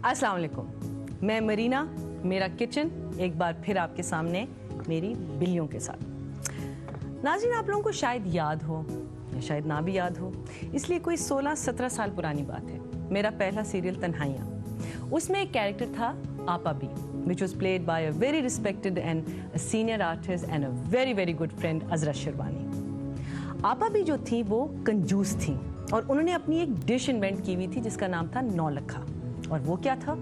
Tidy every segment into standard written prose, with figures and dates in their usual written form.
अस्सलाम वालेकुम, मैं मरीना, मेरा किचन एक बार फिर आपके सामने मेरी बिल्लियों के साथ। नाज़रीन, आप लोगों को शायद याद हो या शायद ना भी याद हो, इसलिए कोई 16-17 साल पुरानी बात है। मेरा पहला सीरियल तन्हाइयाँ, उसमें एक कैरेक्टर था आपा B, which was played by a very respected and a senior artist and a very very good friend Azra Shirvani. आपा बी जो थी वो कंजूस थी और उन्होंने अपनी एक डिश इन्वेंट की हुई थी जिसका नाम था नौलखा। और वो क्या था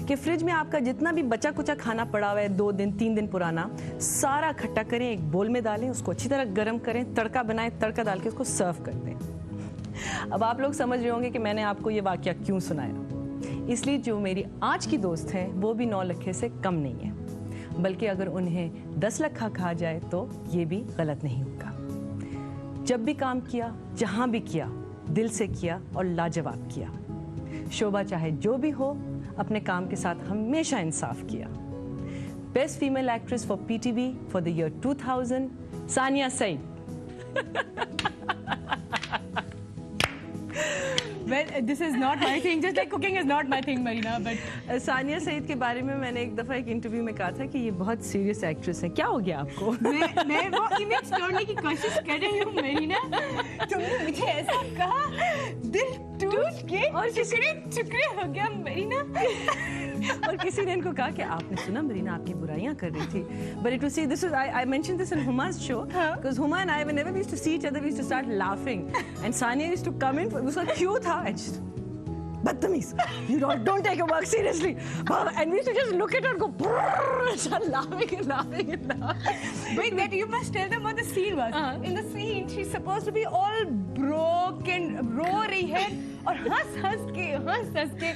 कि फ्रिज में आपका जितना भी बचा कुचा खाना पड़ा हुआ है 2 दिन 3 दिन पुराना, सारा इकट्ठा करें, एक बोल में डालें, उसको अच्छी तरह गर्म करें, तड़का बनाएं, तड़का डाल के उसको सर्व कर दें। अब आप लोग समझ रहे होंगे कि मैंने आपको ये वाकया क्यों सुनाया। इसलिए जो मेरी आज की दोस्त हैं वो भी 9 लखे से कम नहीं है, बल्कि अगर उन्हें 10 लखा कहा जाए तो ये भी गलत नहीं होगा। जब भी काम किया, जहां भी किया, दिल से किया और लाजवाब किया। शोभा चाहे जो भी हो, अपने काम के साथ हमेशा इंसाफ किया। Best female actress for PTV for the year 2000, Sania Saeed. Well, this is not my thing. Just like cooking is not my thing, Marina. But Sania Saeed के बारे में मैंने एक दफ़ा एक इंटरव्यू में कहा था कि ये बहुत सीरियस एक्ट्रेस है। क्या हो गया आपको? मैं वो इमेज तोड़ने की कोशिश कर रही हूँ, मरीना। तुमने मुझे ऐसा कहा, दिल टूट के और टुकड़े हो गया, मरीना। और किसी ने इनको कहा कि आपने सुना मरीना आपकी बुराइयां कर रही थी। But it was, see, this was, I mentioned this in Huma's show because Huma and I, whenever we used to see each other, we used to start laughing. And Sania used to come in, उसका क्यों था? And just, बदतमीज, you don't take your work seriously. And we used to just look at her and go, start laughing and laughing and laughing. Wait, that you must tell them what the scene was. In the scene, she's supposed to be all broken, रो रही है और हंस के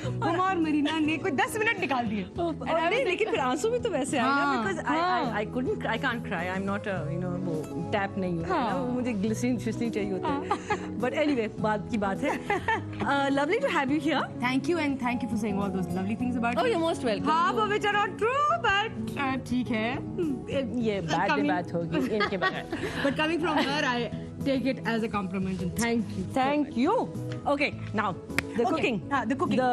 हुमा और मरीना ने कोई 10 minute निकाल दिए। नहीं, लेकिन फिर आंसू भी तो वैसे आए ना, because I can't cry. I'm not a, वो टैप नहीं हूँ ना, मुझे ग्लिसरीन चाहिए होता है। But anyway, बात की बात है। Lovely to have you here. Thank you and thank you for saying all those lovely things about Oh, me. you're most welcome. Half of which are not true, but ठीक है। ये बात होगी इनके बगैर। But coming from her, I take it as a compliment and thank you. Thank you. Okay, now the cooking. the cooking. The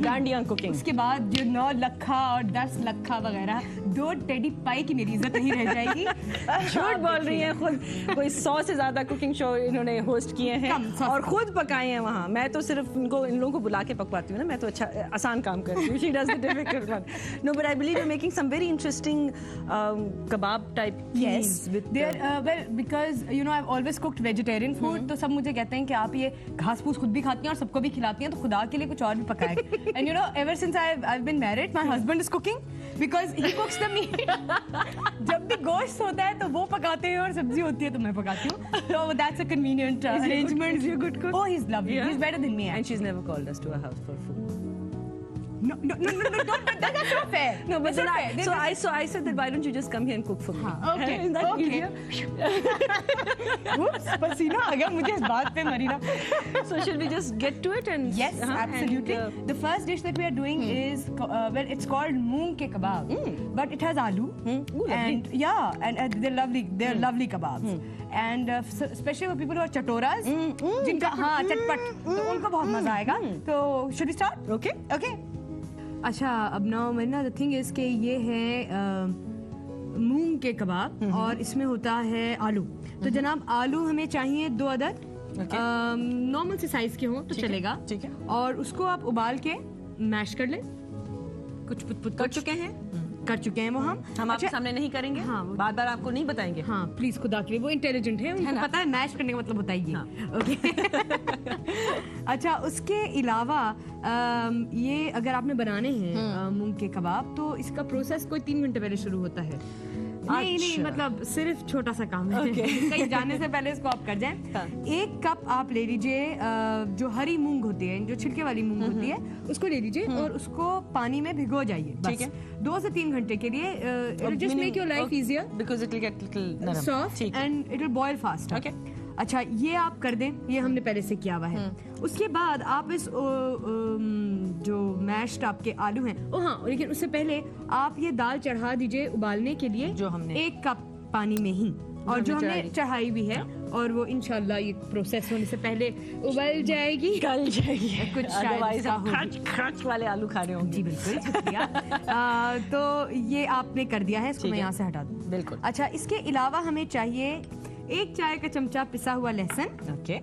Dandiyan cooking. उसके बाद जो 9 लखा और 10 लखा वगैरह 2 टेडी पाई की मेरी इज्जत नहीं रह जाएगी। झूठ बोल रही हैं खुद। कोई 100 से ज्यादा कुकिंग शो इन्होंने होस्ट किए हैं और खुद पकाए हैं वहाँ। मैं तो सिर्फ इन लोगों को बुला के पकवाती हूँ ना, मैं तो अच्छा आसान काम करती हूँ। She does the difficult one. No, but I believe you're making some very interesting kebab type Yes, with well, because I've always cooked vegetarian food, तो सब मुझे कहते हैं कि आप ये घास फूस खुद भी खाती हैं और सबको भी खिलाती हैं, तो खुदा के लिए कुछ और भी पकाए। And ever since I've been married, my husband is cooking because he cooks the meat. जब भी गोश्त होता है तो वो पकाते हैं और सब्जी होती है तो मैं पकाती हूँ। So that's a convenient arrangement. Is he a good cook? Oh, he's lovely. Yeah. He's better than me. And she's never called us to her house for food. No, don't. That's not fair. No, but then fair. I said that why don't you just come here and cook for me? Okay. Isn't that easier? Oops, पसीना आ गया मुझे इस बात पे, Marina. So should we just get to it and Yes, absolutely. And, the first dish that we are doing is it's called moong ke kebab, but it has aloo. Ooh, and and they're lovely. They're lovely kebabs. And especially for people who are chatoras, जिनका चटपट, तो उनको बहुत मजा आएगा। तो should we start? Okay. Okay. अच्छा, अब ना मरीना, the thing is कि ये है मूंग के कबाब और इसमें होता है आलू। तो जनाब, आलू हमें चाहिए 2 अदद, नॉर्मल से साइज के हों तो चलेगा। ठीक है। और उसको आप उबाल के मैश कर लें। कुछ पुट कर चुके हैं वो हम आपके सामने नहीं करेंगे। हाँ, बार आपको नहीं बताएंगे। हाँ, प्लीज खुदा के लिए, वो इंटेलिजेंट है, उनको पता है मैश करने का मतलब होता है ये। ओके। अच्छा, उसके अलावा ये अगर आपने बनाने हैं मूंग के कबाब, तो इसका प्रोसेस कोई 3 घंटे पहले शुरू होता है। नहीं, मतलब सिर्फ छोटा सा काम है। कहीं जाने से पहले इसको आप कर जाएं। 1 कप आप ले लीजिए जो हरी मूंग होती है, जो छिलके वाली मूंग होती है, उसको ले लीजिए और उसको पानी में भिगो जाइए। ठीक है। 2 से 3 घंटे के लिए। It'll just make your life easier because it will get little soft and it will boil faster. Okay. अच्छा, ये आप कर दें, ये हमने पहले से किया हुआ है। उसके बाद आप इस जो मैश्ड आपके आलू हैं, लेकिन उससे पहले आप ये दाल चढ़ा दीजिए उबालने के लिए, जो हमने 1 कप पानी में ही, और जो हमने चढ़ाई भी है और वो इंशाल्लाह ये प्रोसेस होने से पहले उबल जाएगी, गल जाएगी। कुछ शायद अदरवाइज इसका हम खच खच वाले आलू खा रहे होंगे। जी बिल्कुल, शुक्रिया। तो ये आपने कर दिया है, इसको ठीक मैं है। यहाँ से हटा दूँ। बिल्कुल। अच्छा, इसके अलावा हमें चाहिए 1 चाय का चमचा पिसा हुआ लहसुन, ओके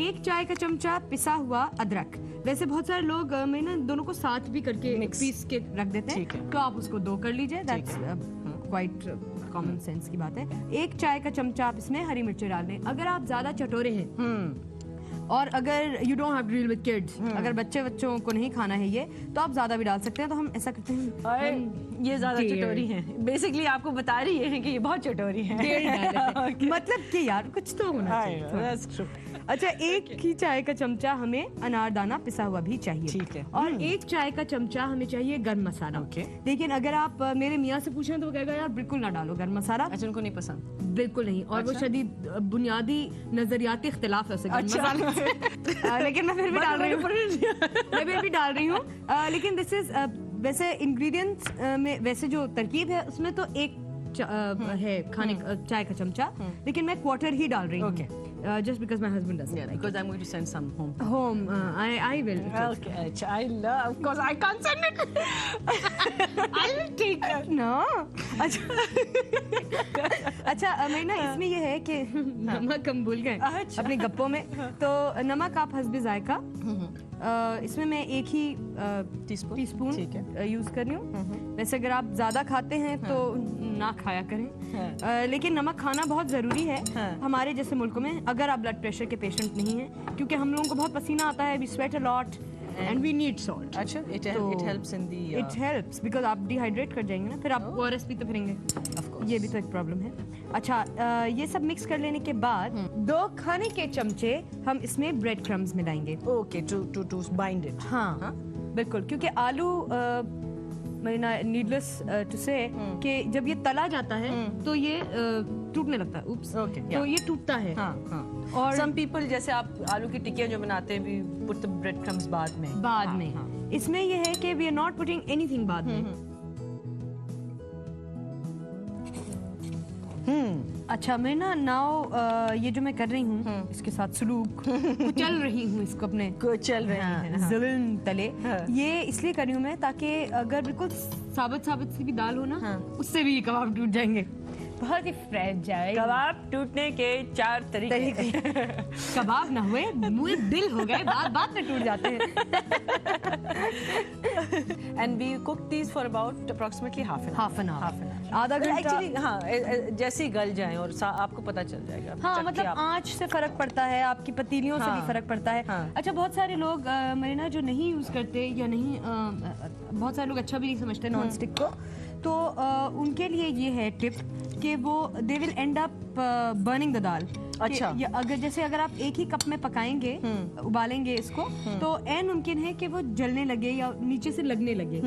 1 चाय का चमचा पिसा हुआ अदरक। वैसे बहुत सारे लोग मैं ना दोनों को साथ भी करके Mix। पीस के रख देते ठीक हैं, है। तो आप उसको 2 कर लीजिए, दैट्स क्वाइट कॉमन सेंस की बात है। 1 चाय का चमचा आप इसमें हरी मिर्ची डाल दें। अगर आप ज्यादा चटोरे हैं और अगर you don't have to deal with kids, अगर बच्चों को नहीं खाना है ये, तो आप ज्यादा भी डाल सकते हैं। तो हम ऐसा करते हैं, हम ये ज्यादा डेढ़। चटोरी हैं। बेसिकली आपको बता रही है कि ये बहुत चटोरी हैं। 1.5 डाल देते हैं। मतलब कि यार कुछ तो होना चाहिए थोड़ा। That's true. अच्छा, 1 ही चाय का चमचा हमें अनारदाना पिसा हुआ भी चाहिए। ठीक है। और 1 चाय का चमचा हमें चाहिए गरम मसाला। ओके। लेकिन अगर आप मेरे मियाँ से पूछें तो वो कहेगा यार बिल्कुल ना डालो गरम मसाला, अच्छा, उनको नहीं पसंद। बिल्कुल नहीं। और वो शदीद बुनियादी नजरियाती इख्तिलाफ है उससे गरम मसाले से। लेकिन मैं फिर भी डाल रही हूँ, मैं फिर भी डाल रही हूँ। लेकिन दिस इज वैसे इंग्रेडिएंट्स में वैसे जो तरकीब है उसमें तो 1 है खाने चाय का चमचा, लेकिन मैं 1/4 ही डाल रही हूँ। Okay. Just because my husband doesn't Yeah, like because I'm going to send some home. it. Home, I will. Okay, अच्छा, I love. Of course, I can't send it. I will take it. No. अच्छा, मैं ना इसमें ये है कि नमक हम भूल गए अच्छा। अपने गप्पों में, तो नमक आप हस्बे जायका। इसमें मैं 1 ही टीस्पून। टीस्पून ठीक है। यूज कर रही हूँ। वैसे अगर आप ज्यादा खाते हैं तो ना खाया करें, लेकिन नमक खाना बहुत जरूरी है हमारे जैसे मुल्कों में, अगर आप ब्लड प्रेशर के पेशेंट नहीं हैं, क्योंकि हम लोगों को बहुत पसीना आता है, we sweat a lot and we need salt. अच्छा, it helps in the. It helps because आप डिहाइड्रेट कर जाएंगे ना, फिर आप ओआरएस पीते फिरेंगे, Of course. ये भी तो एक प्रॉब्लम है। अच्छा, ये सब मिक्स कर लेने के बाद 2 खाने के चमचे हम इसमें ब्रेड क्रम्स मिलाएंगे। Okay, to bind it. हाँ बिल्कुल, क्योंकि आलू नीडलेस टू से कि जब ये तला जाता है तो ये टूटने लगता है। उप्स, Okay, तो yeah. ये टूटता है। हाँ हाँ। और Some people जैसे आप आलू की टिक्कियाँ जो बनाते हैं, we put the breadcrumbs बाद में। बाद हाँ, में हाँ। इसमें ये है कि we are not putting anything बाद में। अच्छा, मैं ना नाउ ये जो मैं कर रही हूँ इसके साथ सलूक चल रही हूँ इसको अपने चल रहे हैं। ज़ुल्म तले, हाँ। ये इसलिए कर रही हूँ मैं ताकि अगर बिल्कुल साबित सी भी दाल हो ना, उससे भी कबाब टूट जाएंगे, बहुत ही फ्रेश जाए। कबाब टूटने के 4 तरीके। कबाब ना हुए, मुंह दिल हो गए, बात में टूट जाते हैं। And we cook these for about approximately half an hour. आधा घंटा। Actually, हाँ, जैसे ही गल जाएं और आपको पता चल जाएगा। हाँ, चक्की मतलब आप- आँच से फर्क पड़ता है, आपकी पतीलियों से हाँ, भी फर्क पड़ता है। हाँ। अच्छा, बहुत सारे लोग मरीना जो नहीं यूज करते या नहीं, बहुत सारे लोग अच्छा भी नहीं समझते नॉन स्टिक को, तो उनके लिए ये है टिप कि वो they will end up burning the dal. अच्छा। अगर आप 1 ही कप में पकाएंगे, उबालेंगे इसको, तो ऐन मुमकिन है कि वो जलने लगे या नीचे से लगने लगे,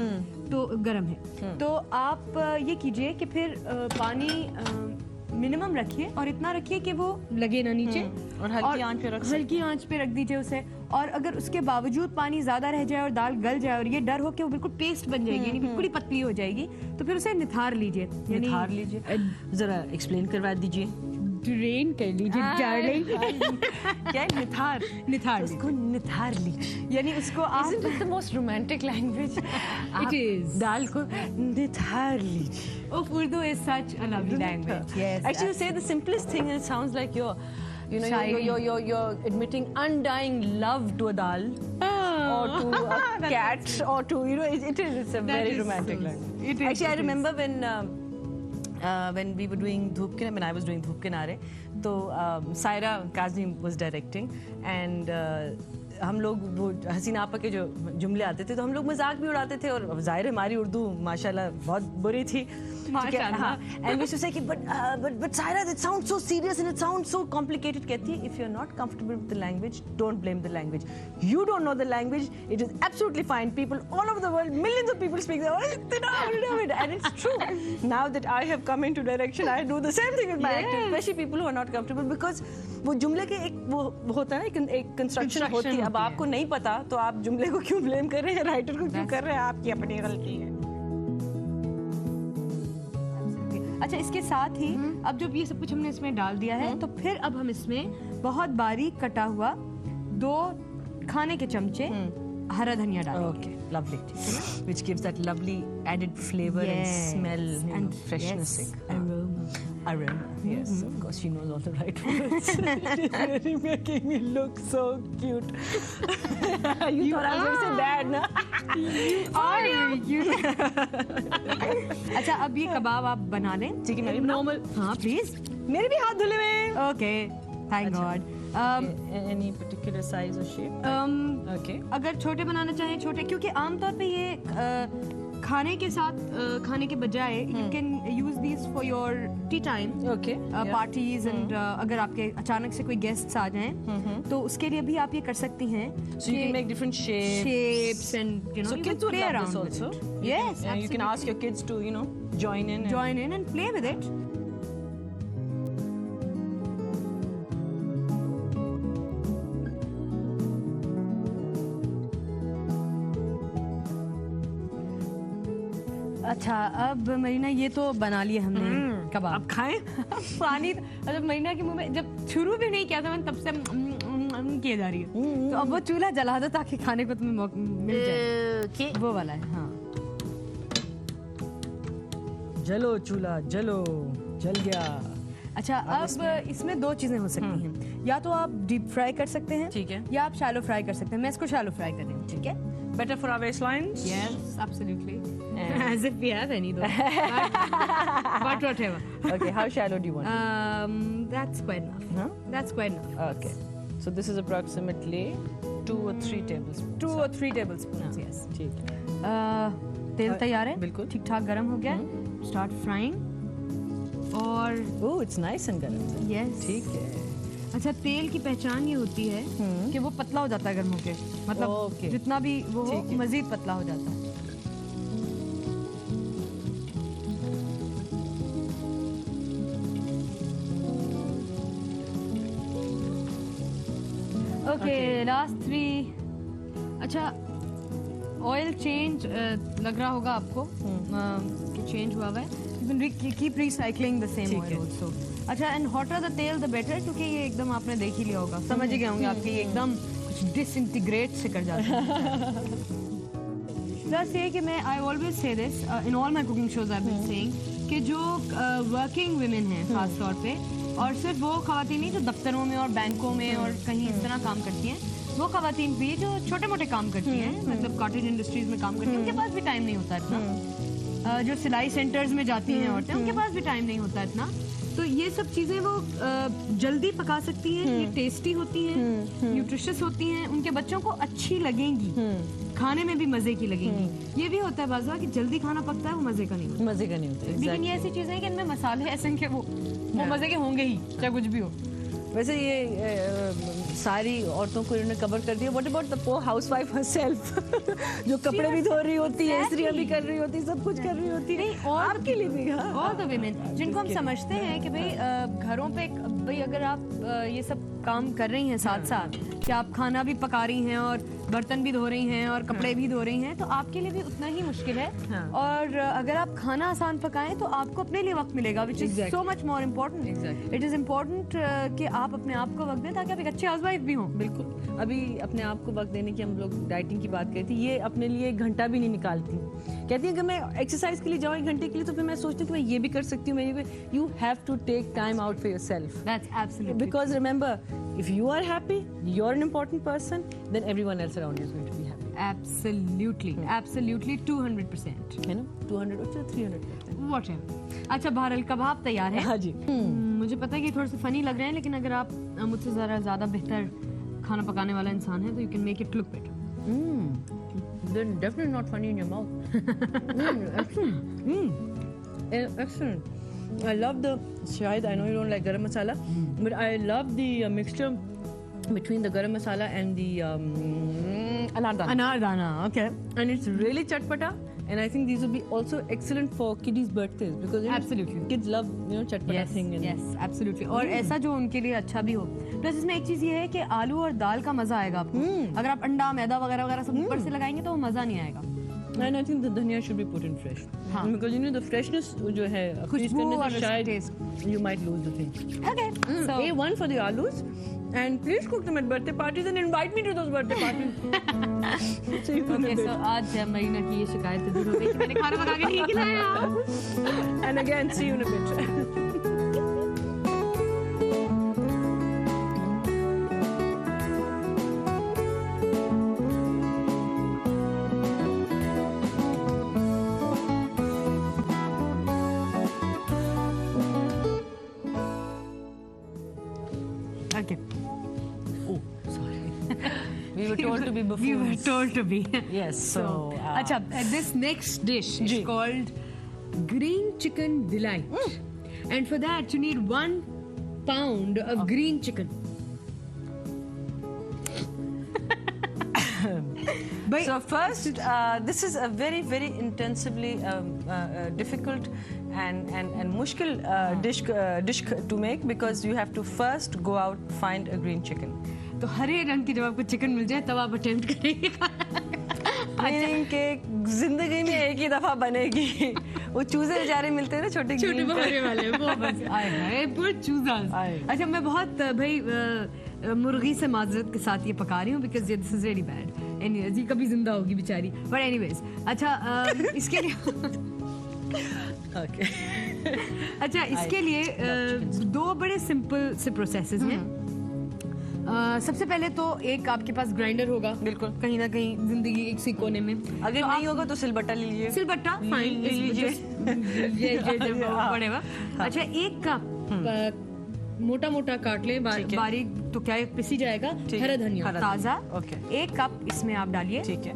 तो गर्म है। तो आप ये कीजिए कि फिर पानी मिनिमम रखिए और इतना रखिए कि वो लगे ना नीचे, और हल्की आंच पे रख हल्की आंच पे रख दीजिए उसे। और अगर उसके बावजूद पानी ज्यादा रह जाए और दाल गल जाए और ये डर हो कि वो बिल्कुल पेस्ट बन जाएगी, यानी बिल्कुल ही पतली हो जाएगी, तो फिर उसे निथार लीजिए, यानी निथार लीजिए। जरा एक्सप्लेन करवा दीजिए। ड्रेन कर लीजिए डार्लिंग। क्या है? निथार। निथार उसको निथार लीजिए। यानी उसको आप Isn't it the most romantic language? It is. दाल को निथार लीजिए। Urdu is such a lovely language. Yes. Actually, you say the simplest thing and it sounds like you're admitting undying love to a dal or to a cat or to, it's a very romantic language. It is, Actually, I it is. remember when we were doing Dhoop Kinare, when I was doing Dhoop Kinare, तो Saira Kazmi was directing and हम लोग वो हसीना आपा के जो जुमले आते थे तो हम लोग मजाक भी उड़ाते थे, और जाहिर है हमारी उर्दू माशाल्लाह बहुत बुरी थी, and we used to say कि but Saira, that sounds so serious and it sounds so complicated. कहती है if you're not comfortable with the language, don't blame the language. You don't know the language, it is absolutely fine. People all over the world, millions of people speak and it's true. Now that I have come into direction, I do the same thing with my actors, especially people who are not comfortable, because वो जुमले के एक वो होता है ना, एक construction होती है। अब आपको नहीं पता तो आप जुमले को क्यों ब्लेम कर रहे हैं, राइटर को क्यों कर रहे हैं, आपकी अपनी गलती है। अच्छा, इसके साथ ही अब जब ये सब कुछ हमने इसमें डाल दिया है तो फिर अब हम इसमें बहुत बारीक कटा हुआ 2 खाने के चमचे हरा धनिया डालेंगे। Okay, lovely. Which gives that lovely added flavor and smell and freshness. Aroma. Yes, of course, she knows all the right words. It's really making me look so cute. You thought I was going to say that, na? अच्छा, अब ये कबाब आप बना लें। ठीक है, मैं भी नॉर्मल। हाँ प्लीज। मेरे भी हाथ धुले हुए हैं। Okay, thank God. Any particular size or shape? Okay. अगर छोटे बनाना चाहें छोटे, क्योंकि आमतौर पे ये खाने के साथ खाने के बजाय you can use this for your T time, Okay. Parties and अगर आपके अचानक से कोई गेस्ट्स आ जाएं तो उसके लिए भी आप ये कर सकती हैं। So you can make different shapes. and you know So you kids can would play love around this with also. it. Yes, You can ask your kids to, join in. join in and play with it. अच्छा, अब मरीना ये तो बना लिया हमने कबाब। अब खाएं? पानी अच्छा, मरीना के मुंह में जब शुरू भी नहीं किया था मैंने, तब से किए जा रही है। तो अब वो चूल्हा जला दो ताकि खाने को तुम्हें मिल जाए। वो वाला है। हाँ, जलो चूल्हा, जलो, जल गया। अच्छा, अब इसमें 2 चीजें हो सकती हैं। या तो आप डीप फ्राई कर सकते हैं, ठीक है, या आप शैलो फ्राई कर सकते हैं। मैं इसको शैलो फ्राई कर रही हूँ। ठीक है, better for our waistlines. yes, absolutely. As if we have any though. But whatever. Okay, how shallow do you want? That's quite enough. Huh? That's quite enough. Okay, so this is approximately 2 or 3 tablespoons. 2 or 3 tablespoons. Yes. ठीक है। तेल तैयार है, बिल्कुल ठीक ठाक गर्म हो गया है। Start frying. और Oh, it's nice and गर्म। यस, ठीक है। अच्छा, तेल की पहचान ये होती है कि वो पतला हो जाता है गर्म होके, मतलब Okay. जितना भी वो ठीक है। मजीद पतला हो जाता है। Okay, last 3। अच्छा, ऑयल चेंज लग रहा होगा आपको कि चेंज हुआ है। You can keep recycling the same ठीक oil है। also. अच्छा, and hotter the tail the better, क्योंकि ये एकदम आपने देख ही लिया होगा, समझ ही गए होंगे आपके ये एकदम कुछ disintegrate से कर जाता है। प्लस ये कि मैं I always say this in all my cooking shows I been saying कि जो वर्किंग वुमेन हैं खास तौर पे, और सिर्फ वो खवातीन नहीं जो दफ्तरों में और बैंकों में और कहीं इस तरह काम करती हैं, वो खवातीन भी जो छोटे मोटे काम करती हैं, मतलब कॉटेज इंडस्ट्रीज में काम करती हैं, उनके पास भी टाइम नहीं होता इतना। जो सिलाई सेंटर्स में जाती हैं औरतें, उनके पास भी टाइम नहीं होता इतना। तो ये सब चीजें वो जल्दी पका सकती हैं, ये टेस्टी होती हैं, न्यूट्रिशियस होती हैं, उनके बच्चों को अच्छी लगेंगी, खाने में भी मजे की लगेंगी। ये भी होता है बाज़ कि जल्दी खाना पकता है वो मजे का नहीं होता। मजे का नहीं होता। लेकिन ये ऐसी चीजें हैं कि इनमें मसाले ऐसे हैं कि वो मजे के होंगे ही, चाहे कुछ भी हो। वैसे ये सारी औरतों को इन्होंने कवर कर दिया। What about the poor housewife herself जो कपड़े भी धो रही होती है, इस्त्रियां भी कर रही होती है, सब कुछ कर रही होती है। और आपके लिए भी ऑल द वुमेन जिनको हम समझते हैं कि भाई घरों पे भाई अगर आप ये सब काम कर रही हैं साथ साथ, कि आप खाना भी पका रही हैं और बर्तन भी धो रही हैं और कपड़े भी धो रही हैं, तो आपके लिए भी उतना ही मुश्किल है। और अगर आप खाना आसान पकाएं तो आपको अपने लिए वक्त मिलेगा, which is so much more important. It is important कि आप अपने आप को वक्त दें ताकि आप एक अच्छे हाउसवाइफ भी हों। बिल्कुल। अभी अपने आप को वक्त देने की हम लोग डाइटिंग की बात करी थी, ये अपने लिए 1 घंटा भी नहीं निकालती। कहती है कि मैं एक्सरसाइज के लिए जाऊँ 1 घंटे के लिए, तो फिर मैं सोचती हूँ कि मैं ये भी कर सकती हूँ, मैं ये भी। You have to take time out for yourself. That's absolutely, because remember, if you are happy, you're an important person, then everyone else around you is going to be happy. Absolutely, absolutely 200%. है ना? 200 और 300 करते हैं। Whatever. अच्छा, बहरहाल कबाब तैयार है। हाँ जी। मुझे पता है कि थोड़े से फनी लग रहे हैं, लेकिन अगर आप मुझसे ज़्यादा बेहतर खाना पकाने वाला इंसान है तो you can make it look better. They're definitely not funny in your mouth. Excellent. Excellent. I love the shahid. I know you don't like garam masala, but I love the mixture between the garam masala and the anardana. Anardana, okay. And it's really chatpata. And I think these will be also excellent for kiddies' birthdays because Absolutely. kids love chatpata Yes, thing. And yes, absolutely. और ऐसा जो उनके लिए अच्छा भी हो। Plus इसमें एक चीज़ ये है कि आलू और दाल का मजा आएगा आपको। अगर आप अंडा, मैदा वगैरह वगैरह सब ऊपर से लगाएंगे तो वो मजा नहीं आएगा। And I think the dhania should be put in fresh. Because you know the freshness जो है खुशबू और शायद taste. you might lose the thing. Okay, so A1 for the alus. And please cook them at birthday parties and invite me to those birthday parties. See you in a okay, bit. so आज मरीना की ये शिकायत दूर हो गई कि मैंने खाना बना के नहीं खिलाया. And again, see you in a bit. Okay. Oh, sorry. We were told to be buffoons. We were told to be. Yes, so... अच्छा, this next dish is called green chicken delight. And for that you need 1 pound of green chicken. So first, this is a very, very intensively difficult and mushkil dish to make because you have to first go out find a green chicken. तो हरे रंग की जब आपको chicken मिल जाए तब आप attempt करेंगे. Green cake जिंदगी में एक ही दफा बनेगी. वो चूजे बेचारे मिलते हैं ना छोटे छोटे green बहारे वाले वो बस आए हैं पूरे चूजा. अच्छा मैं बहुत भाई मुर्गी से माजरत के साथ ये पका रही हूँ because this is very bad. Anyways ये कभी जिंदा होगी बेचारी. बट एनीवेज अच्छा इसके लिए Okay. अच्छा इसके लिए 2 बड़े सिंपल से प्रोसेसेस हैं. सबसे पहले तो एक आपके पास ग्राइंडर होगा बिल्कुल. कहीं ना कहीं जिंदगी एक सी कोने में. अगर नहीं होगा तो सिलबट्टा ले लीजिए. सिलबट्टा फाइन ले लीजिए. whatever. अच्छा 1 कप मोटा मोटा काट लें बारीक तो क्या है पिसी जाएगा. हरा धनिया ताजा. ओके. 1 कप इसमें आप डालिए. ठीक है.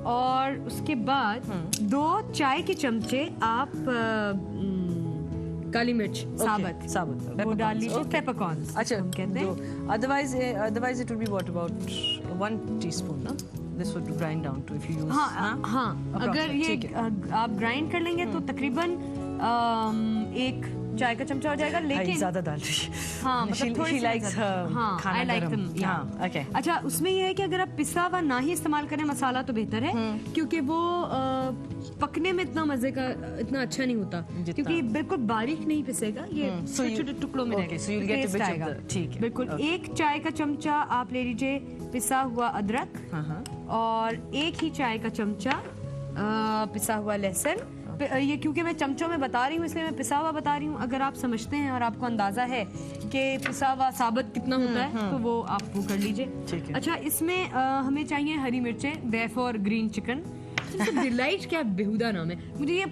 और उसके बाद 2 चाय के चमचे आप काली मिर्च साबुत वो डाल लीजिए. पेपरकॉर्न्स अच्छा कहते हैं. otherwise it would be what about 1 teaspoon ना. This would grind down to if you use. हाँ अगर ये आप ग्राइंड कर लेंगे तो तकरीबन 1 चाय का चमचा हो जाएगा. लेकिन ज्यादा डाल रही. हाँ मतलब थोड़ी likes I like them. Okay. अच्छा उसमें ये है कि अगर आप पिसा हुआ ना ही इस्तेमाल करें मसाला तो बेहतर है क्योंकि वो पकने में इतना मजे का इतना अच्छा नहीं होता क्योंकि बिल्कुल बारीक नहीं पिसेगा. ये छोटे छोटे टुकड़ों में रहेगा. So you'll get a bit of the. ठीक है. बिल्कुल. 1 चाय का चमचा आप ले लीजिए पिसा हुआ अदरक. और 1 ही चाय का चमचा पिसा हुआ लहसुन. ये क्योंकि मैं चमचों में बता रही हूँ इसलिए मैं पिसा हुआ बता रही हूँ. अगर आप समझते हैं और आपको अंदाजा है कि पिसा हुआ साबुत कितना होता है तो वो आप वो कर लीजिए. अच्छा इसमें हमें चाहिए हरी मिर्चें. Therefore green chicken. डिलाइट क्या बेहुदा नाम है. मुझे ये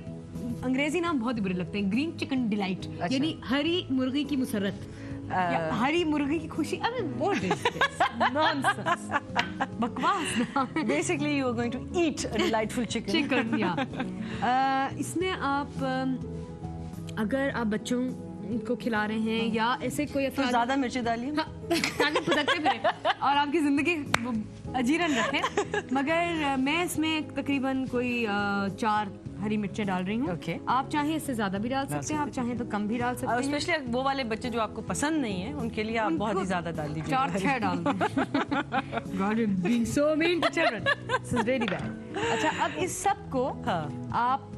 अंग्रेजी नाम बहुत ही बुरे लगते हैं. ग्रीन चिकन डिलाइट यानी हरी मुर्गी की मुसरत. हरी मुर्गी की खुशी. अबे व्हाट नॉनसेंस बकवास. Basically you are going to eat a delightful chicken. या इसमें आप अगर आप बच्चों को खिला रहे हैं या ऐसे कोई तो ज्यादा मिर्ची डालिए ताकि फुदकते फिरे और आपकी जिंदगी अजीरन रखें. मगर मैं इसमें तकरीबन कोई 4 हरी मिर्चें डाल रही हूँ. आप चाहें इससे ज्यादा भी डाल सकते हैं. आप चाहें तो कम भी डाल सकते हैं. स्पेशली वो वाले बच्चे जो आपको पसंद नहीं है उनके लिए आप बहुत ही ज्यादा डाल दीजिए. 4-6 डाल दें. God is being so mean to children. This is very bad. अच्छा अब इस सब को आप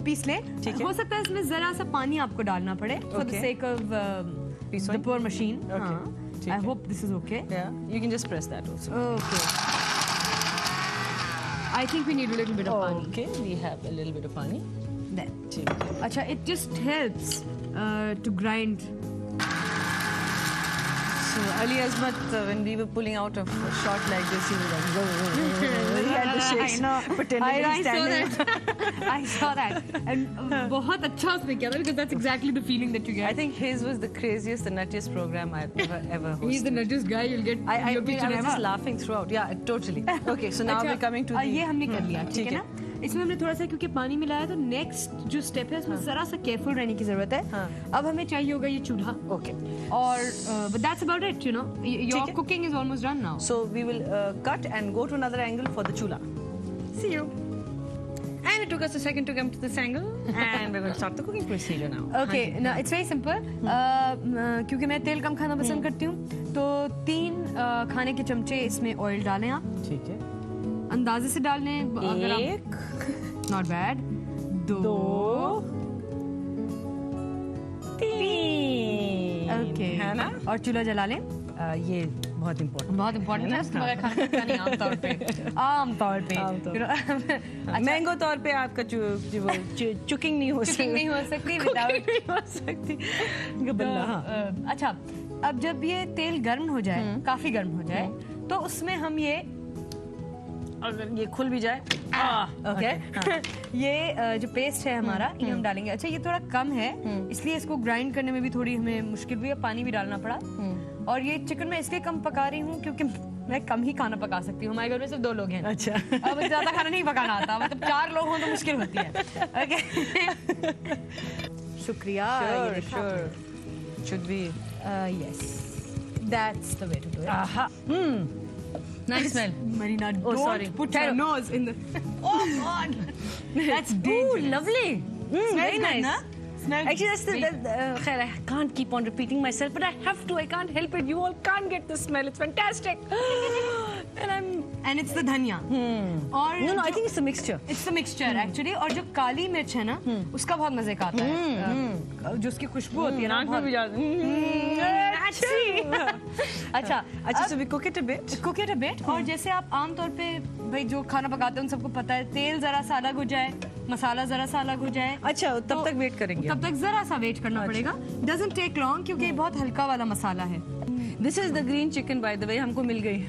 पीस लें. हो सकता है इसमें जरा सा पानी आपको डालना पड़े for the sake of the poor machine. I hope this is okay. Yeah, you can just press that also. Okay. I think we need a little bit of pani. Okay, we have a little bit of pani. Then. Acha, it just helps to grind. So Ali Azmat, when we were pulling out of a shot like this, he was like, he had the shakes. Pretending to stand there. I saw that. And बहुत अच्छा उसने किया था because that's exactly the feeling that you get. I think his was the craziest, the nuttiest program I've ever hosted. He's the nuttiest guy. You'll get your picture. I was just laughing throughout. Yeah, totally. Okay, so now we're coming to the. ये हमने कर लिया, ठीक है ना? इसमें हमने थोड़ा सा क्योंकि पानी मिलाया तो नेक्स्ट जो स्टेप है उसमें जरा सा केयरफुल रहने की जरूरत है. अब हमें चाहिए होगा ये चूल्हा. ओके. और but that's about it, you know. Your cooking is almost done now. So we will cut and go to another angle for the chula. See you. And it took us a second to come to this angle, and we're going to start the cooking procedure now. Okay, now it's very simple. क्योंकि मैं तेल कम खाना पसंद करती हूँ, तो 3 खाने के चमचे इसमें ऑयल डालें आप. ठीक है. अंदाजे से डालने अगर आप एक, नॉट बैड, 2 तीन, ओके है ना? और चूल्हा जला लें। ये बहुत इम्पोर्टेंट बहुत इम्पोर्टेंट है, उसके बगैर खाना पीना नहीं आमतौर पे। मैंगो तौर पे आपका चुकिंग नहीं हो सकती, नहीं हो सकती विदाउट नहीं हो सकती गबल्ला। हाँ। अच्छा, अब जब ये तेल गर्म हो जाए, काफी गर्म हो जाए, तो उसमें हम ये अगर ये खुल भी जाए, ओके ये जो पेस्ट है हमारा, ये हम डालेंगे। अच्छा, ये थोड़ा कम है, इसलिए इसको ग्राइंड करने में भी थोड़ी हमें मुश्किल हुई, पानी भी डालना पड़ा। और ये चिकन मैं इसलिए कम पका रही हूँ क्योंकि मैं कम ही खाना पका सकती हूँ, हमारे घर में सिर्फ 2 लोग हैं। अच्छा, अब ज्यादा खाना नहीं पकाना आता, मतलब 4 लोग हों तो मुश्किल होती है। ओके शुक्रिया। should be yes, that's the way to do it. aha nice smell. Marina, Oh, don't sorry. put your nose in the. Oh God, that's dangerous. Ooh, lovely. Very good, nice. na? Smells Actually, that's khair, I can't keep on repeating myself, but I have to. I can't help it. You all can't get the smell. It's fantastic. and it's the dhania. और No, I think it's a mixture. It's a mixture actually. और जो काली मिर्च है ना, उसका बहुत मजे का आता है, जो उसकी खुशबू होती है ना, नाक में भी जाती है। अच्छा, अच्छा, so we cook it a bit. Cook it a bit. और जैसे आप आमतौर पे भाई जो खाना पकाते हैं उन सबको पता है, तेल जरा सा अलग हो जाए, मसाला जरा सा अलग हो जाए, अच्छा, तब तक वेट करेंगे। तब तक जरा सा वेट करना पड़ेगा। डजंट टेक लॉन्ग क्योंकि ये बहुत हल्का वाला मसाला है। This is the green chicken by the way, हमको मिल गई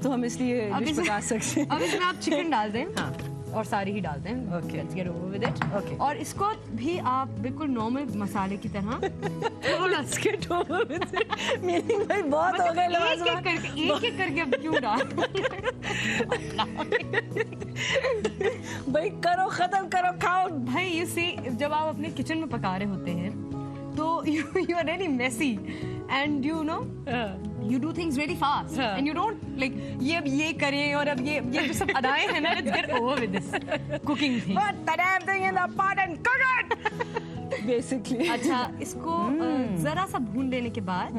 तो हम इसलिए डिश पका सकते हैं। अब इसमें आप चिकन डाल दें, हाँ। और सारी ही डाल दें। Okay. Let's get over with it. Okay. और इसको भी आप बिल्कुल नॉर्मल मसाले की तरह Let's get over with it. Meaning भाई बहुत हो गए एक एक करके अब क्यों डाल भाई करो, खत्म करो, खाओ। भाई you see, जब आप अपने किचन में पका रहे होते हैं तो you are really messy and you know you do things really fast and you don't like ये अब ये करें और अब ये जो सब अदाएं हैं ना, let's get over with this cooking thing. What the damn thing in the pot and cook it. Basically. अच्छा, इसको जरा सा भून लेने के बाद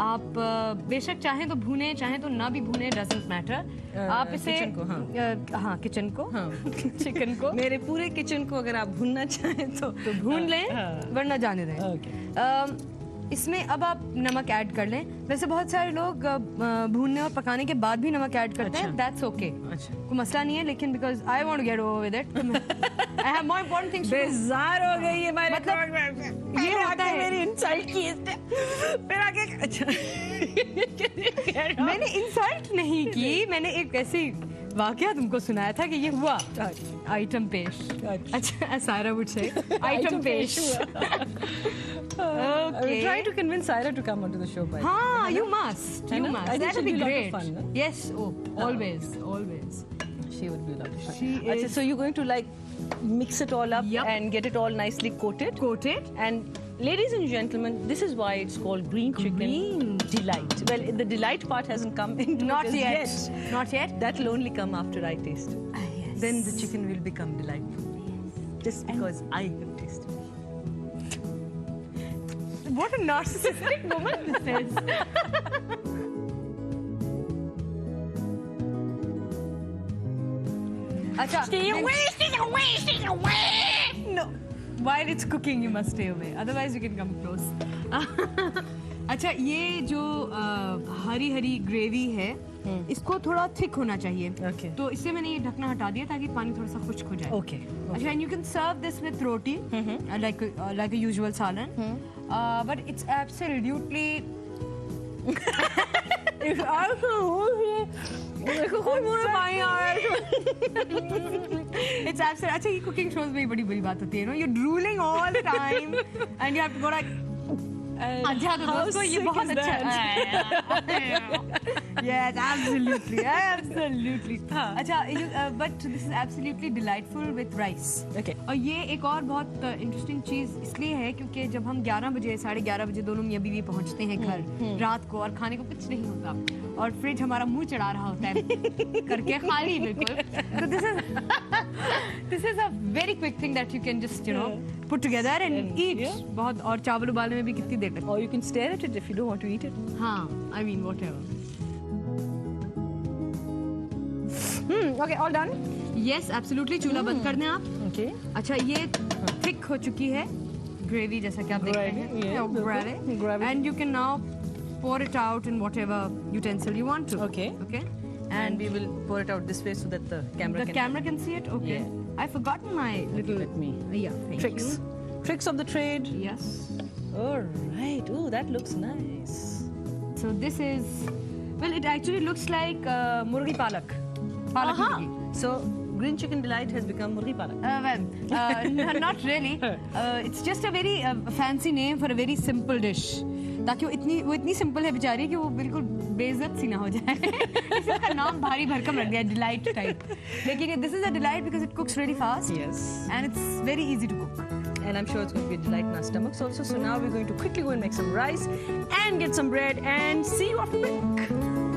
आप बेशक चाहें तो भूने, चाहें तो ना भी भूने, डजंट मैटर। आप इसे किचन को, हाँ किचन को, चिकन को, मेरे पूरे किचन को अगर आप भूनना चाहें तो भून लें, वरना जाने दें। Okay. इसमें अब आप नमक ऐड कर लें। वैसे बहुत सारे लोग भूनने और पकाने के बाद भी नमक ऐड करते हैं, दैट्स ओके, अच्छा, कोई मसला नहीं है। लेकिन because I want to get over with it, I have more important things. बेजार हो गई है मेरे, मतलब ये होता है, मेरी इंसल्ट की फिर आगे। अच्छा मैंने इंसल्ट नहीं की, मैंने एक ऐसी वाकया तुमको सुनाया था कि ये हुआ। आइटम पेश। अच्छा, सायरा वुड से आइटम पेश। Okay. Try to convince Saira to come onto the show. By हाँ, you must. I You know. must. I think That would she'll be be a lot of great. fun, no? Yes. Oh, always, always. she would be a lot of fun. She Achha, is- so you're going to like mix it all up Yup. and get it all nicely coated. Coated. And ladies and gentlemen, this is why it's called green chicken Green. delight. Well, the delight part hasn't come into Not it yet. as Not yet. That will only come after I taste. Yes. Then the chicken will become delightful. Just because I have tasted it. What a narcissistic woman this is. Acha, Stay away, stay away, stay away. No. While it's cooking, you must stay away. Otherwise, you can come close. अच्छा, ये जो Hari Hari gravy है, इसको थोड़ा thick होना चाहिए। Okay. तो इससे मैंने ये ढकना हटा दिया ताकि पानी थोड़ा सा खुश्क हो जाए। Okay. अच्छा, and you can serve this with roti, like a usual salan, but it's absolutely. It's absolutely. अच्छा, ये cooking shows में बड़ी बड़ी बात होती है, no? You're drooling all the time, and you have to go like. अच्छा, तो दोस्तों ये बहुत अच्छा है। Yes, absolutely, absolutely. अच्छा, but this is absolutely delightful with rice. Okay. और ये एक और बहुत इंटरेस्टिंग चीज इसलिए है क्योंकि जब हम 11 बजे 11:30 बजे दोनों मियां बीवी पहुंचते हैं घर रात को, और खाने को कुछ नहीं होता और फ्रिज हमारा मुंह चढ़ा रहा होता है करके खाली बिल्कुल, तो this is a very quick thing that you can just put together and eat. बहुत, और चावल उबालने में भी कितनी देर लगती है। Or you can stare at it if you don't want to eat it. हाँ, I mean whatever. Okay, all done. Yes, absolutely. चूल्हा बंद कर दें आप. Okay. अच्छा, ये thick हो चुकी है ग्रेवी, जैसा कि आप देख रहे Gravy, हैं. yeah, Gravy. gravy. And you can now pour it out in whatever utensil you want to. Okay. Okay. And we will pour it out this way so that the camera The can camera can see it. Okay. Yeah. I've forgotten my little. Let me. Yeah. Thank Tricks. you. Tricks of the trade. Yes. All right. Oh, that looks nice. So this is. Well, it actually looks like murgi palak. Palak murgi. So green chicken delight has become murgi palak. Not really. It's just a very fancy name for a very simple dish. ताकि वो इतनी simple है बेचारी कि वो बिल्कुल बेइज्जत सी ना हो जाए. इसका नाम भारी भरकम रख दिया, डिलाइट टाइप. लेकिन this is a delight because it cooks really fast. Yes. And it's very easy to cook. And I'm sure it's going to be a delight in our stomachs also. So now we're going to quickly go and make some rice and get some bread and see you after break.